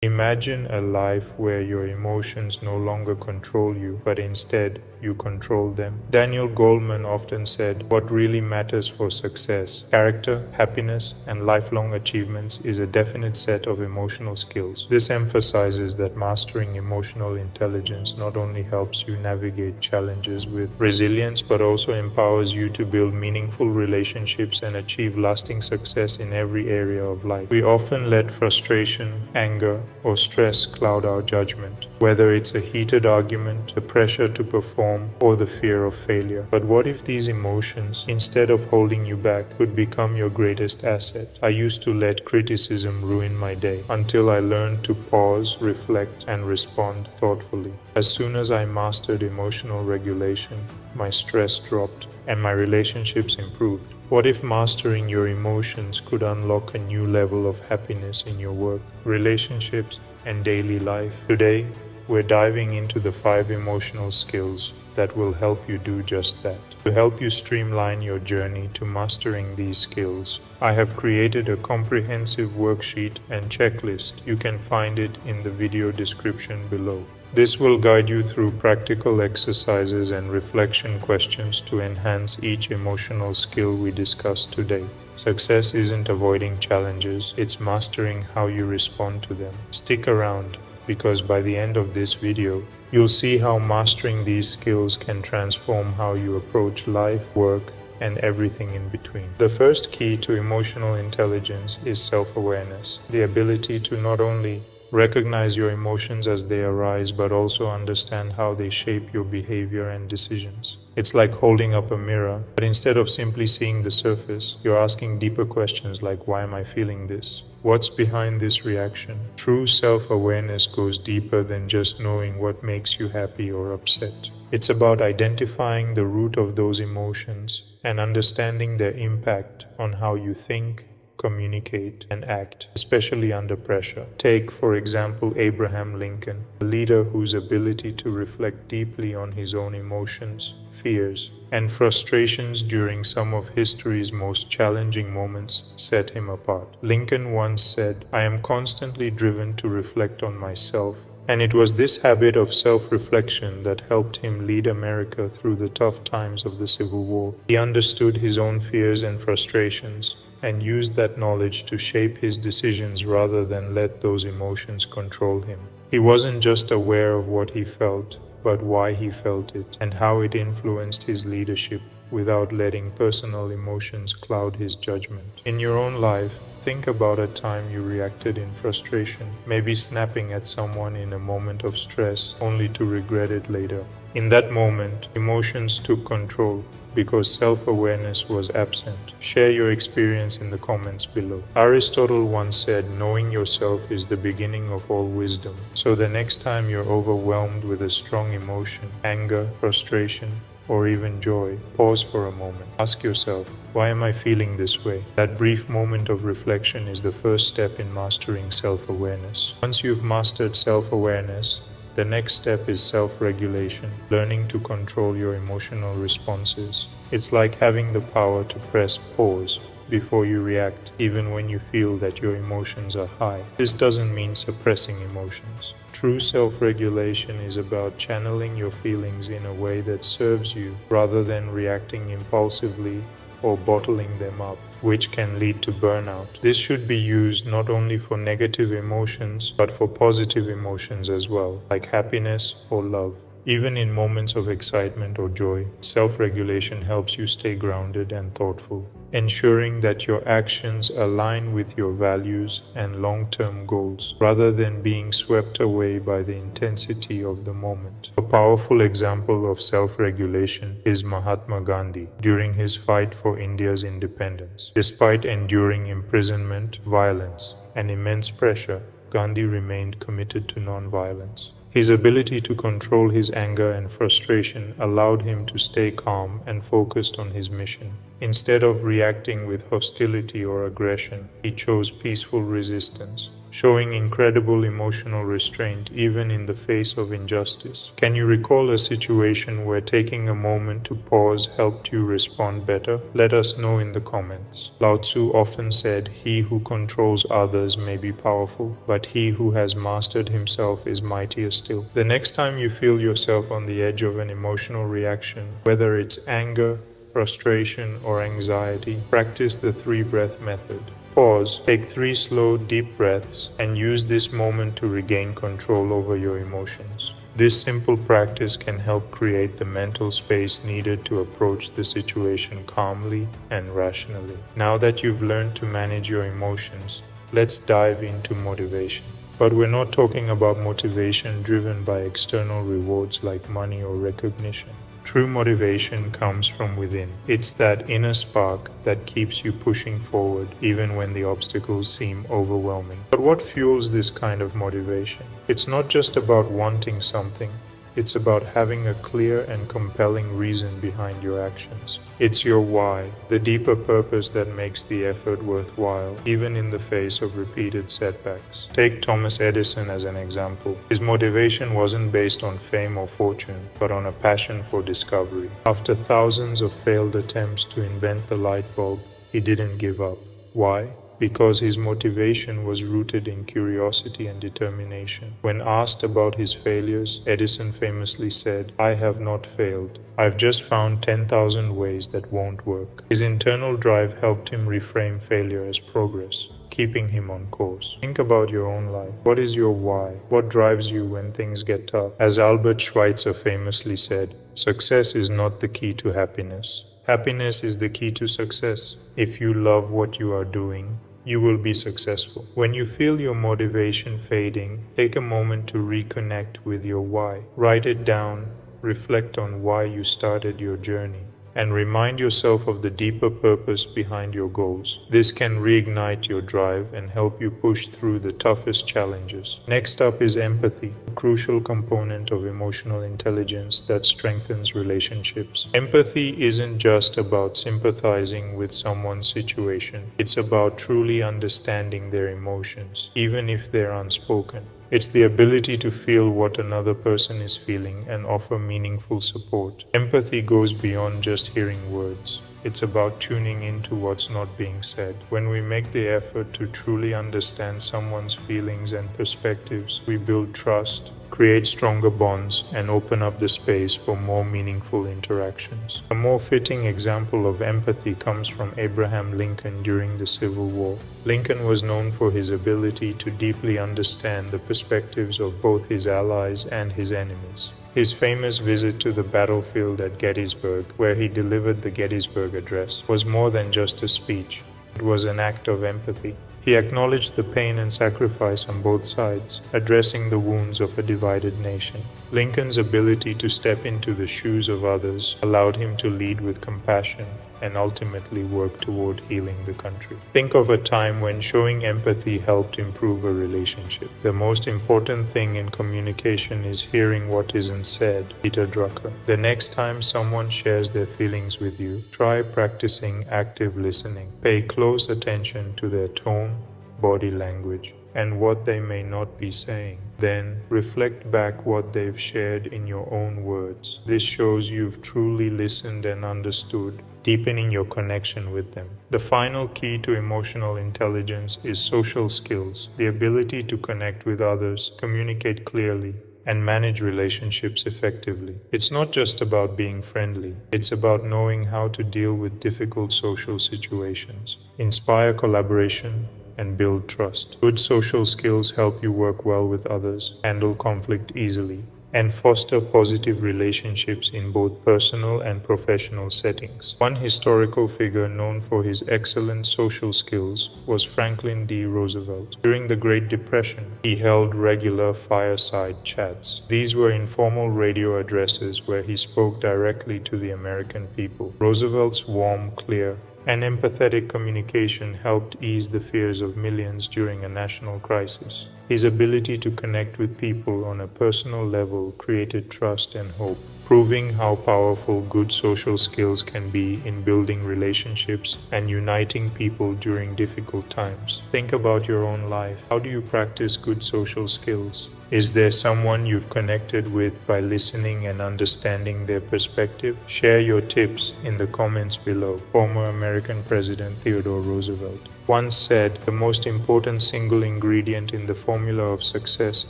Imagine a life where your emotions no longer control you, but instead you control them. Daniel Goleman often said, "What really matters for success, character, happiness, and lifelong achievements is a definite set of emotional skills." This emphasizes that mastering emotional intelligence not only helps you navigate challenges with resilience, but also empowers you to build meaningful relationships and achieve lasting success in every area of life. We often let frustration, anger, or stress cloud our judgment, whether it's a heated argument, the pressure to perform, or the fear of failure. But what if these emotions, instead of holding you back, could become your greatest asset? I used to let criticism ruin my day until I learned to pause, reflect, and respond thoughtfully. As soon as I mastered emotional regulation, my stress dropped and my relationships improved. What if mastering your emotions could unlock a new level of happiness in your work, relationships, and daily life? Today, we're diving into the 5 emotional skills that will help you do just that. To help you streamline your journey to mastering these skills, I have created a comprehensive worksheet and checklist. You can find it in the video description below. This will guide you through practical exercises and reflection questions to enhance each emotional skill we discussed today. Success isn't avoiding challenges, it's mastering how you respond to them. Stick around, because by the end of this video, you'll see how mastering these skills can transform how you approach life, work, and everything in between. The first key to emotional intelligence is self-awareness, the ability to not only recognize your emotions as they arise, but also understand how they shape your behavior and decisions. It's like holding up a mirror, but instead of simply seeing the surface, you're asking deeper questions like, why am I feeling this? What's behind this reaction? True self-awareness goes deeper than just knowing what makes you happy or upset. It's about identifying the root of those emotions and understanding their impact on how you think, communicate, and act, especially under pressure. Take, for example, Abraham Lincoln, a leader whose ability to reflect deeply on his own emotions, fears, and frustrations during some of history's most challenging moments set him apart. Lincoln once said, "I am constantly driven to reflect on myself," and it was this habit of self-reflection that helped him lead America through the tough times of the Civil War. He understood his own fears and frustrations, and used that knowledge to shape his decisions rather than let those emotions control him. He wasn't just aware of what he felt, but why he felt it, and how it influenced his leadership without letting personal emotions cloud his judgment. In your own life, think about a time you reacted in frustration, maybe snapping at someone in a moment of stress, only to regret it later. In that moment, emotions took control because self-awareness was absent. Share your experience in the comments below. Aristotle once said, "Knowing yourself is the beginning of all wisdom." So the next time you're overwhelmed with a strong emotion, anger, frustration, or even joy, pause for a moment. Ask yourself, why am I feeling this way? That brief moment of reflection is the first step in mastering self-awareness. Once you've mastered self-awareness, the next step is self-regulation, learning to control your emotional responses. It's like having the power to press pause before you react, even when you feel that your emotions are high. This doesn't mean suppressing emotions. True self-regulation is about channeling your feelings in a way that serves you, rather than reacting impulsively or bottling them up, which can lead to burnout. This should be used not only for negative emotions, but for positive emotions as well, like happiness or love. Even in moments of excitement or joy, self-regulation helps you stay grounded and thoughtful, ensuring that your actions align with your values and long-term goals, rather than being swept away by the intensity of the moment. A powerful example of self-regulation is Mahatma Gandhi during his fight for India's independence. Despite enduring imprisonment, violence, and immense pressure, Gandhi remained committed to non-violence. His ability to control his anger and frustration allowed him to stay calm and focused on his mission. Instead of reacting with hostility or aggression, he chose peaceful resistance, showing incredible emotional restraint even in the face of injustice. Can you recall a situation where taking a moment to pause helped you respond better? Let us know in the comments. Lao Tzu often said, "He who controls others may be powerful, but he who has mastered himself is mightier still." The next time you feel yourself on the edge of an emotional reaction, whether it's anger, frustration, or anxiety, practice the 3-breath method. Pause, take 3 slow, deep breaths, and use this moment to regain control over your emotions. This simple practice can help create the mental space needed to approach the situation calmly and rationally. Now that you've learned to manage your emotions, let's dive into motivation. But we're not talking about motivation driven by external rewards like money or recognition. True motivation comes from within. It's that inner spark that keeps you pushing forward even when the obstacles seem overwhelming. But what fuels this kind of motivation? It's not just about wanting something. It's about having a clear and compelling reason behind your actions. It's your why, the deeper purpose that makes the effort worthwhile, even in the face of repeated setbacks. Take Thomas Edison as an example. His motivation wasn't based on fame or fortune, but on a passion for discovery. After thousands of failed attempts to invent the light bulb, he didn't give up. Why? Because his motivation was rooted in curiosity and determination. When asked about his failures, Edison famously said, "I have not failed. I've just found 10,000 ways that won't work." His internal drive helped him reframe failure as progress, keeping him on course. Think about your own life. What is your why? What drives you when things get tough? As Albert Schweitzer famously said, "Success is not the key to happiness. Happiness is the key to success." If you love what you are doing, you will be successful. When you feel your motivation fading, take a moment to reconnect with your why. Write it down, reflect on why you started your journey, and remind yourself of the deeper purpose behind your goals. This can reignite your drive and help you push through the toughest challenges. Next up is empathy, a crucial component of emotional intelligence that strengthens relationships. Empathy isn't just about sympathizing with someone's situation. It's about truly understanding their emotions, even if they're unspoken. It's the ability to feel what another person is feeling and offer meaningful support. Empathy goes beyond just hearing words. It's about tuning into what's not being said. When we make the effort to truly understand someone's feelings and perspectives, we build trust, create stronger bonds, and open up the space for more meaningful interactions. A more fitting example of empathy comes from Abraham Lincoln during the Civil War. Lincoln was known for his ability to deeply understand the perspectives of both his allies and his enemies. His famous visit to the battlefield at Gettysburg, where he delivered the Gettysburg Address, was more than just a speech. It was an act of empathy. He acknowledged the pain and sacrifice on both sides, addressing the wounds of a divided nation. Lincoln's ability to step into the shoes of others allowed him to lead with compassion and ultimately work toward healing the country. Think of a time when showing empathy helped improve a relationship. The most important thing in communication is hearing what isn't said. Peter Drucker. The next time someone shares their feelings with you, try practicing active listening. Pay close attention to their tone, body language, and what they may not be saying. Then reflect back what they've shared in your own words. This shows you've truly listened and understood, deepening your connection with them. The final key to emotional intelligence is social skills, the ability to connect with others, communicate clearly, and manage relationships effectively. It's not just about being friendly, it's about knowing how to deal with difficult social situations, inspire collaboration, and build trust. Good social skills help you work well with others, handle conflict easily, and foster positive relationships in both personal and professional settings. One historical figure known for his excellent social skills was Franklin D. Roosevelt. During the Great Depression, he held regular fireside chats. These were informal radio addresses where he spoke directly to the American people. Roosevelt's warm, clear, and empathetic communication helped ease the fears of millions during a national crisis. His ability to connect with people on a personal level created trust and hope, proving how powerful good social skills can be in building relationships and uniting people during difficult times. Think about your own life. How do you practice good social skills? Is there someone you've connected with by listening and understanding their perspective? Share your tips in the comments below. Former American President Theodore Roosevelt once said, "The most important single ingredient in the formula of success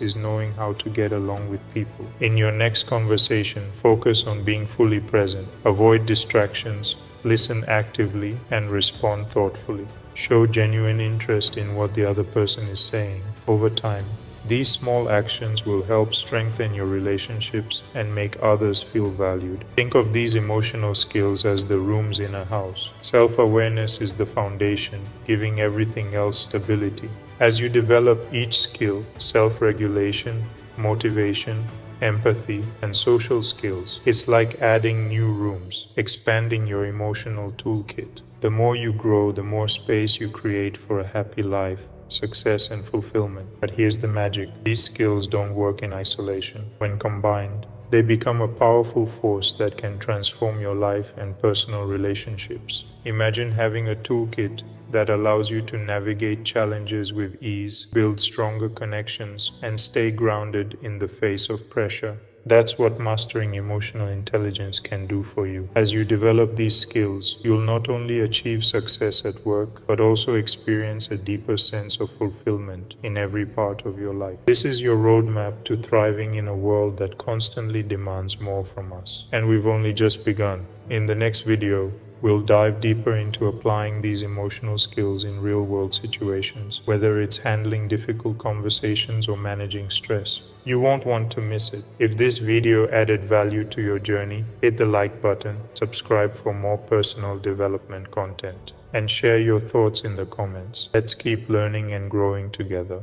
is knowing how to get along with people." In your next conversation, focus on being fully present. Avoid distractions, listen actively, and respond thoughtfully. Show genuine interest in what the other person is saying. Over time, these small actions will help strengthen your relationships and make others feel valued. Think of these emotional skills as the rooms in a house. Self-awareness is the foundation, giving everything else stability. As you develop each skill, self-regulation, motivation, empathy, and social skills, it's like adding new rooms, expanding your emotional toolkit. The more you grow, the more space you create for a happy life, success, and fulfillment. But here's the magic. These skills don't work in isolation. When combined, they become a powerful force that can transform your life and personal relationships. Imagine having a toolkit that allows you to navigate challenges with ease, build stronger connections, and stay grounded in the face of pressure. That's what mastering emotional intelligence can do for you. As you develop these skills, you'll not only achieve success at work, but also experience a deeper sense of fulfillment in every part of your life. This is your roadmap to thriving in a world that constantly demands more from us. And we've only just begun. In the next video, we'll dive deeper into applying these emotional skills in real-world situations, whether it's handling difficult conversations or managing stress. You won't want to miss it. If this video added value to your journey, hit the like button, subscribe for more personal development content, and share your thoughts in the comments. Let's keep learning and growing together.